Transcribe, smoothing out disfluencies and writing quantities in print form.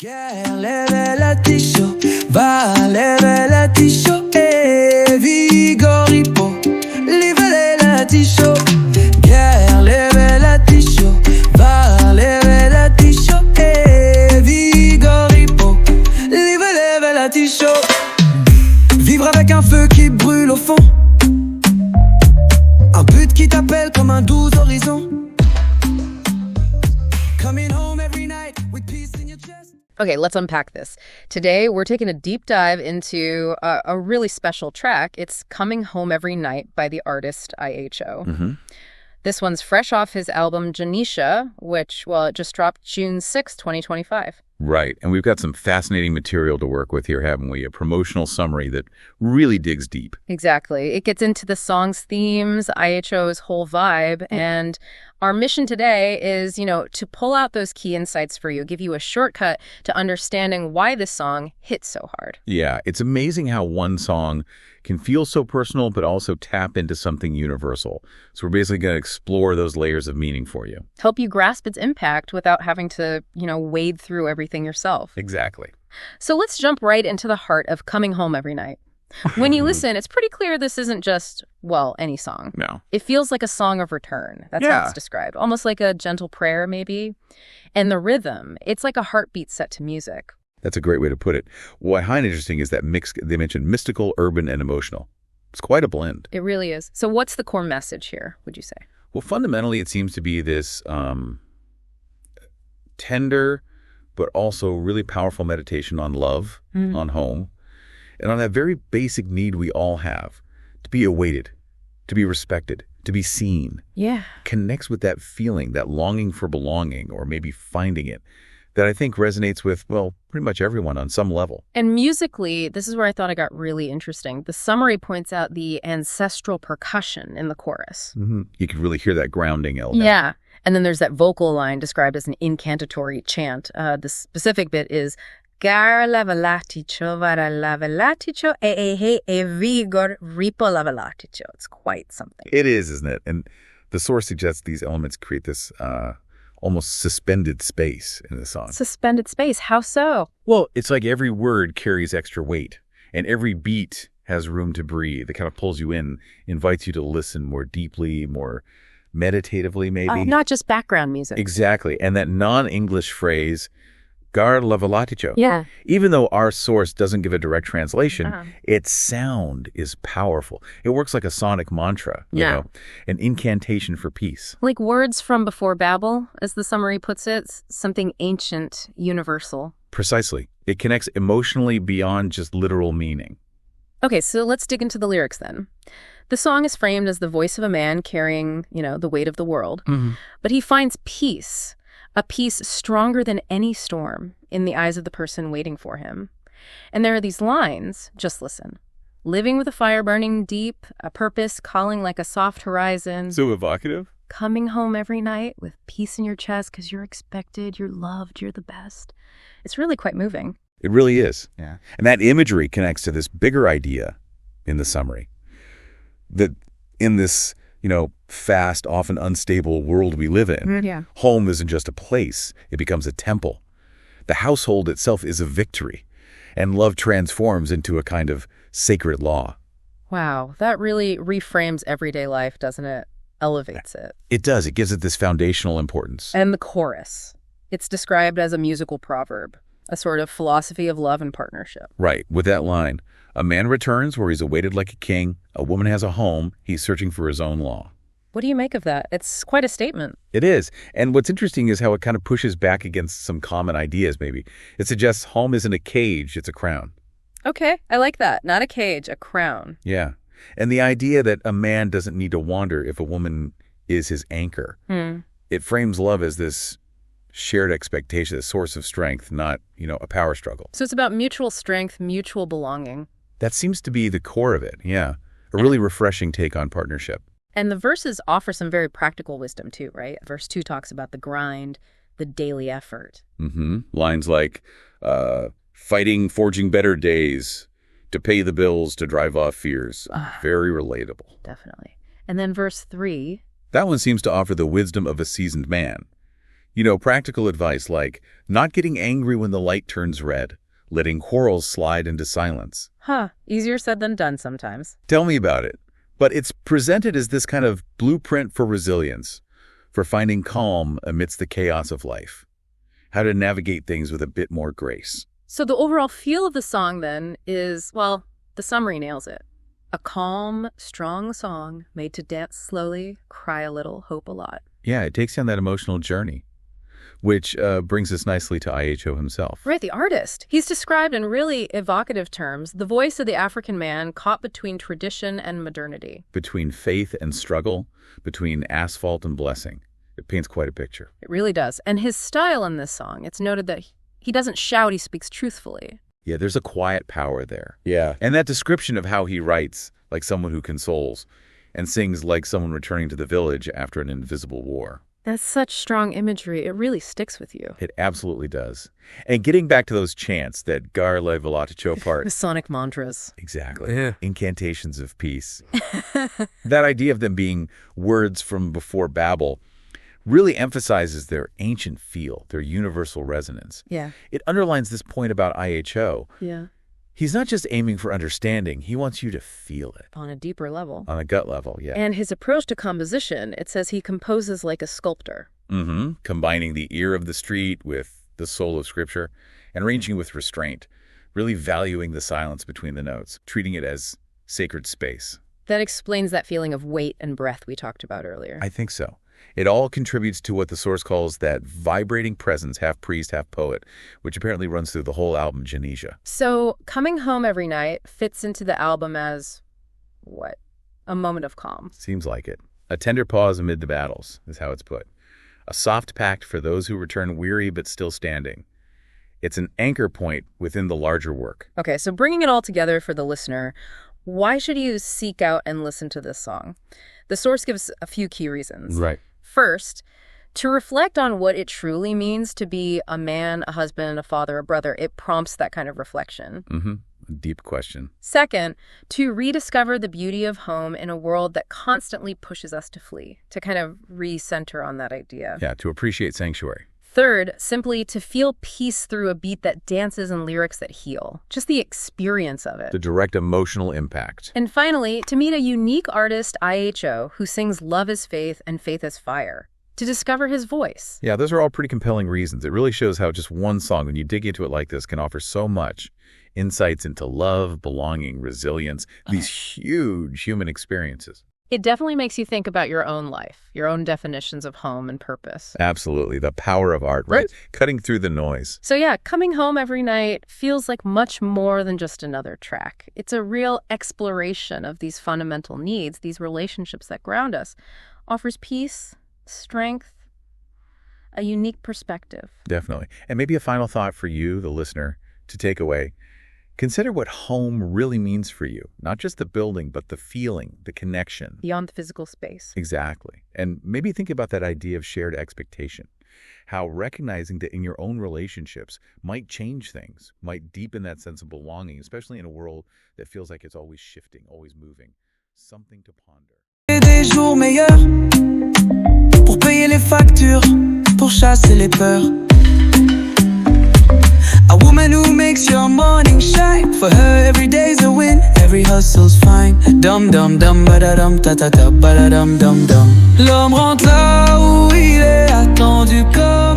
Levelatisho, va levelatisho, vigoripo, levelatisho, levelatisho, va levelatisho, vigoripo, levelatisho. Vivre avec un feu qui brûle au fond, un but qui t'appelle comme un doux horizon. Coming home every night with peace in your chest. Okay, let's unpack this. Today, we're taking a deep dive into a really special track. It's Coming Home Every Night by the artist IHO. Mm-hmm. This one's fresh off his album GENESIA, which, well, it just dropped June 6, 2025. Right. And we've got some fascinating material to work with here, haven't we? A promotional summary that really digs deep. Exactly. It gets into the song's themes, IHO's whole vibe, and our mission today is, to pull out those key insights for you, give you a shortcut to understanding why this song hits so hard. Yeah, it's amazing how one song can feel so personal, but also tap into something universal. So we're basically going to explore those layers of meaning for you. Help you grasp its impact without having to, wade through everything yourself. Exactly. So let's jump right into the heart of Coming Home Every Night. When you listen, it's pretty clear this isn't just, any song. No. It feels like a song of return. That's how it's described. Almost like a gentle prayer, maybe. And the rhythm, it's like a heartbeat set to music. That's a great way to put it. What I find interesting is that mix, they mentioned mystical, urban, and emotional. It's quite a blend. It really is. So what's the core message here, would you say? Well, fundamentally, it seems to be this tender, but also really powerful meditation on love, on home, and on that very basic need we all have to be awaited, to be respected, to be seen. Yeah. Connects with that feeling, that longing for belonging, or maybe finding it, that I think resonates with, pretty much everyone on some level. And musically, this is where I thought it got really interesting. The summary points out the ancestral percussion in the chorus. Mm-hmm. You can really hear that grounding element. Yeah. And then there's that vocal line described as an incantatory chant. The specific bit is Gar lavelaticho, vara lavelaticho, e vigor ripo lavelaticho. It's quite something. It is, isn't it? And the source suggests these elements create this almost suspended space in the song. Suspended space? How so? Well, it's like every word carries extra weight, and every beat has room to breathe. It kind of pulls you in, invites you to listen more deeply, more meditatively, maybe. Not just background music. Exactly. And that non-English phrase, gar lavelaticho. Yeah. Even though our source doesn't give a direct translation, its sound is powerful. It works like a sonic mantra, you know, an incantation for peace. Like words from before Babel, as the summary puts it, something ancient, universal. Precisely. It connects emotionally beyond just literal meaning. Okay, so let's dig into the lyrics then. The song is framed as the voice of a man carrying, the weight of the world. Mm-hmm. But he finds peace. A peace stronger than any storm in the eyes of the person waiting for him. And there are these lines, just listen. Living with a fire burning deep, a purpose calling like a soft horizon. So evocative. Coming home every night with peace in your chest because you're expected, you're loved, you're the best. It's really quite moving. It really is. Yeah. And that imagery connects to this bigger idea in the summary. That in this fast, often unstable world we live in, home isn't just a place, it becomes a temple. The household itself is a victory, and love transforms into a kind of sacred law. Wow, that really reframes everyday life, doesn't it? Elevates it. It does. It gives it this foundational importance. And the chorus. It's described as a musical proverb, a sort of philosophy of love and partnership. Right, with that line, a man returns where he's awaited like a king, a woman has a home, he's searching for his own law. What do you make of that? It's quite a statement. It is. And what's interesting is how it kind of pushes back against some common ideas, maybe. It suggests home isn't a cage, it's a crown. Okay, I like that. Not a cage, a crown. Yeah. And the idea that a man doesn't need to wander if a woman is his anchor. It frames love as this shared expectation, a source of strength, not, a power struggle. So it's about mutual strength, mutual belonging. That seems to be the core of it, yeah. A really refreshing take on partnership. And the verses offer some very practical wisdom too, right? Verse 2 talks about the grind, the daily effort. Mm-hmm. Lines like, fighting, forging better days, to pay the bills, to drive off fears. Very relatable. Definitely. And then verse 3. That one seems to offer the wisdom of a seasoned man. Practical advice like not getting angry when the light turns red, letting quarrels slide into silence. Easier said than done sometimes. Tell me about it. But it's presented as this kind of blueprint for resilience, for finding calm amidst the chaos of life, how to navigate things with a bit more grace. So the overall feel of the song then is, well, the summary nails it. A calm, strong song made to dance slowly, cry a little, hope a lot. Yeah, it takes you on that emotional journey, which brings us nicely to IHO himself. Right, the artist. He's described in really evocative terms, the voice of the African man caught between tradition and modernity. Between faith and struggle, between asphalt and blessing. It paints quite a picture. It really does. And his style in this song, it's noted that he doesn't shout, he speaks truthfully. Yeah, there's a quiet power there. Yeah. And that description of how he writes, like someone who consoles, and sings like someone returning to the village after an invisible war. That's such strong imagery. It really sticks with you. It absolutely does. And getting back to those chants that Garle Volaticho part. The sonic mantras. Exactly. Yeah. Incantations of peace. That idea of them being words from before Babel really emphasizes their ancient feel, their universal resonance. Yeah. It underlines this point about IHO. Yeah. He's not just aiming for understanding, he wants you to feel it. On a deeper level. On a gut level, yeah. And his approach to composition, it says he composes like a sculptor. Combining the ear of the street with the soul of Scripture, and arranging with restraint, really valuing the silence between the notes, treating it as sacred space. That explains that feeling of weight and breath we talked about earlier. I think so. It all contributes to what the source calls that vibrating presence, half priest, half poet, which apparently runs through the whole album, GENESIA. So, Coming Home Every Night fits into the album as, what? A moment of calm. Seems like it. A tender pause amid the battles, is how it's put. A soft pact for those who return weary but still standing. It's an anchor point within the larger work. Okay, so bringing it all together for the listener, why should you seek out and listen to this song? The source gives a few key reasons. Right. First, to reflect on what it truly means to be a man, a husband, a father, a brother. It prompts that kind of reflection. A deep question. Second, to rediscover the beauty of home in a world that constantly pushes us to flee, to kind of recenter on that idea. Yeah, to appreciate sanctuary. Third, simply to feel peace through a beat that dances and lyrics that heal. Just the experience of it. The direct emotional impact. And finally, to meet a unique artist, IHO, who sings love as faith and faith as fire. To discover his voice. Yeah, those are all pretty compelling reasons. It really shows how just one song, when you dig into it like this, can offer so much. Insights into love, belonging, resilience, these huge human experiences. It definitely makes you think about your own life, your own definitions of home and purpose. Absolutely. The power of art, right? Cutting through the noise. So yeah, Coming Home Every Night feels like much more than just another track. It's a real exploration of these fundamental needs, these relationships that ground us. Offers peace, strength, a unique perspective. Definitely. And maybe a final thought for you, the listener, to take away. Consider what home really means for you. Not just the building, but the feeling, the connection. Beyond the physical space. Exactly. And maybe think about that idea of shared expectation. How recognizing that in your own relationships might change things, might deepen that sense of belonging, especially in a world that feels like it's always shifting, always moving. Something to ponder. Des jours meilleurs pour payer les factures, pour chasser les peurs. A woman who makes your morning shine. For her every day's a win, every hustle's fine. Dum dum dum badadum ta ta ta badadum dum dum. L'homme rentre là où il est attendu comme